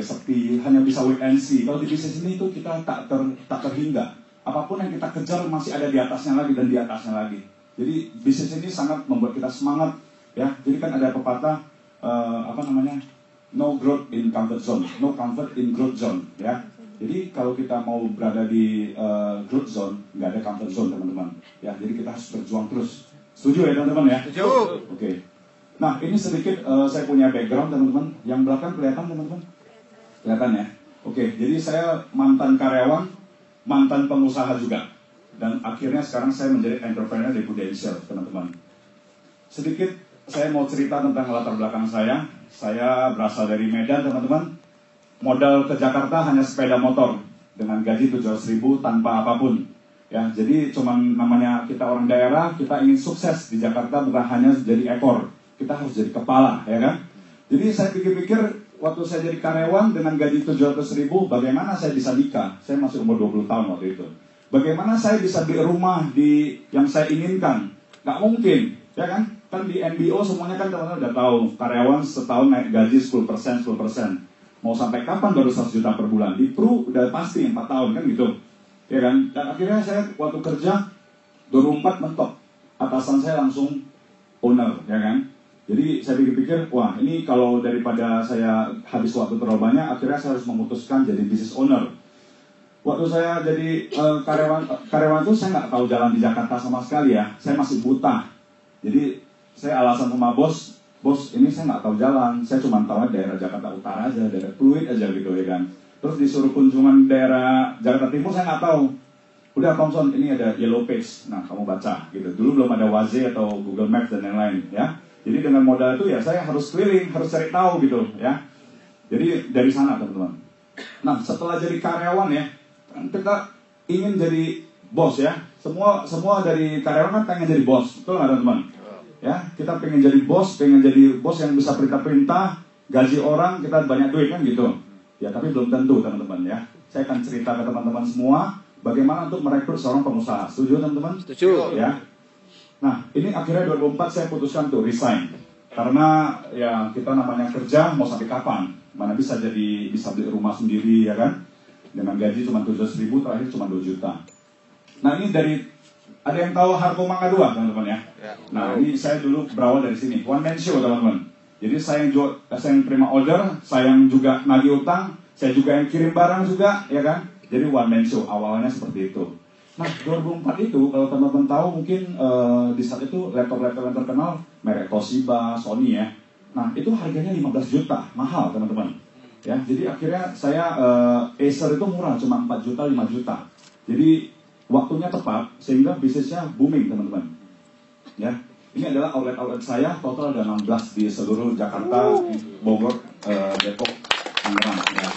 sepi, hanya bisa wait and see. Kalau di bisnis ini itu kita tak terhingga. Apapun yang kita kejar masih ada di atasnya lagi dan di atasnya lagi. Jadi bisnis ini sangat membuat kita semangat, ya. Jadi kan ada pepatah no growth in comfort zone, no comfort in growth zone, ya. Jadi kalau kita mau berada di growth zone, nggak ada comfort zone, teman-teman. Ya, jadi kita harus berjuang terus. Setuju ya, teman-teman ya? Setuju. Oke. Nah, ini sedikit saya punya background, teman-teman. Yang belakang kelihatan, teman-teman? Kelihatan ya? Oke, jadi saya mantan karyawan, mantan pengusaha juga. Dan akhirnya sekarang saya menjadi entrepreneur di Prudential, teman-teman. Sedikit saya mau cerita tentang latar belakang saya. Saya berasal dari Medan, teman-teman. Modal ke Jakarta hanya sepeda motor dengan gaji 700.000 tanpa apapun. Ya, jadi cuman namanya kita orang daerah, kita ingin sukses di Jakarta bukan hanya jadi ekor, kita harus jadi kepala, ya kan? Jadi saya pikir-pikir waktu saya jadi karyawan dengan gaji 700.000, bagaimana saya bisa nikah? Saya masih umur 20 tahun waktu itu. Bagaimana saya bisa beli rumah di yang saya inginkan? Nggak mungkin, ya kan? Kan di NBO semuanya kan teman-teman udah tahu, karyawan setahun naik gaji 10%. Mau sampai kapan baru 100 juta per bulan? Di Pru udah pasti 4 tahun kan gitu. Ya kan? Dan akhirnya saya waktu kerja 2004 mentok. Atasan saya langsung owner, ya kan? Jadi saya pikir-pikir, wah ini kalau daripada saya habis waktu terlalu banyak, akhirnya saya harus memutuskan jadi business owner. Waktu saya jadi karyawan itu saya nggak tahu jalan di Jakarta sama sekali ya. Saya masih buta. Jadi saya alasan sama bos, ini saya nggak tahu jalan, saya cuma tahu daerah Jakarta Utara aja, daerah Pluit aja gitu ya kan. Terus disuruh kunjungan daerah Jakarta Timur saya nggak tahu. Udah Thompson, ini ada Yellow Page, nah kamu baca gitu. Dulu belum ada Waze atau Google Maps dan lain-lain ya. Jadi dengan modal itu ya saya harus keliling, harus cari tahu gitu ya. Jadi dari sana teman-teman. Nah setelah jadi karyawan ya, kita ingin jadi bos ya. Semua dari karyawan kan pengen jadi bos, betul nggak teman-teman? Ya, kita pengen jadi bos yang bisa perintah-perintah, gaji orang, kita banyak duit kan gitu. Ya, tapi belum tentu teman-teman ya. Saya akan cerita ke teman-teman semua bagaimana untuk merekrut seorang pengusaha. Setuju teman-teman? Setuju. Ya. Nah, ini akhirnya 2004 saya putuskan untuk resign. Karena ya kita namanya kerja mau sampai kapan? Mana bisa beli rumah sendiri ya kan? Dengan gaji cuma 700.000, terakhir cuma 2 juta. Nah, ini ada yang tahu Harko Mangga 2, teman-teman ya? Nah, ini saya dulu berawal dari sini. One man show, teman-teman. Jadi saya yang terima order, saya yang juga nagih utang, saya juga yang kirim barang juga, ya kan? Jadi one man show, awalnya seperti itu. Nah, 2004 itu, kalau teman-teman tahu mungkin di saat itu laptop-laptop yang terkenal, merek Toshiba, Sony ya. Nah, itu harganya 15 juta, mahal teman-teman. Ya, jadi akhirnya saya Acer itu murah, cuma 4 juta, 5 juta. Jadi waktunya tepat sehingga bisnisnya booming teman-teman. Ya, ini adalah outlet saya, total ada 16 di seluruh Jakarta, Bogor, Depok, Tangerang. Ya,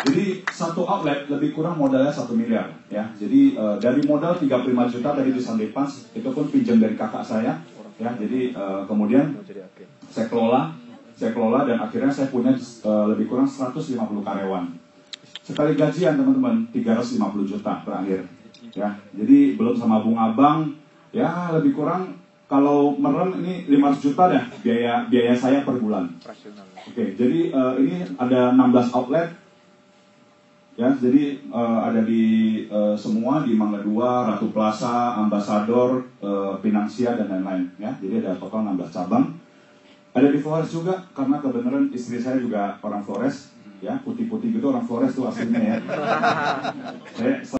jadi satu outlet lebih kurang modalnya 1 miliar. Ya, jadi dari modal 35 juta tadi di Sandepas itu pun pinjam dari kakak saya. Ya, jadi kemudian saya kelola dan akhirnya saya punya lebih kurang 150 karyawan. Sekali gajian teman-teman 350 juta terakhir ya. Jadi belum sama bunga bank ya, lebih kurang kalau merem ini 500 juta dah biaya saya per bulan. Oke, jadi ini ada 16 outlet ya. Jadi ada di semua di Mangga 2, Ratu Plaza, Ambassador, Pinangsia dan lain-lain ya. Jadi ada total 16 cabang. Ada di Flores juga karena kebenaran istri saya juga orang Flores. Ya, putih-putih gitu orang Flores tuh aslinya ya.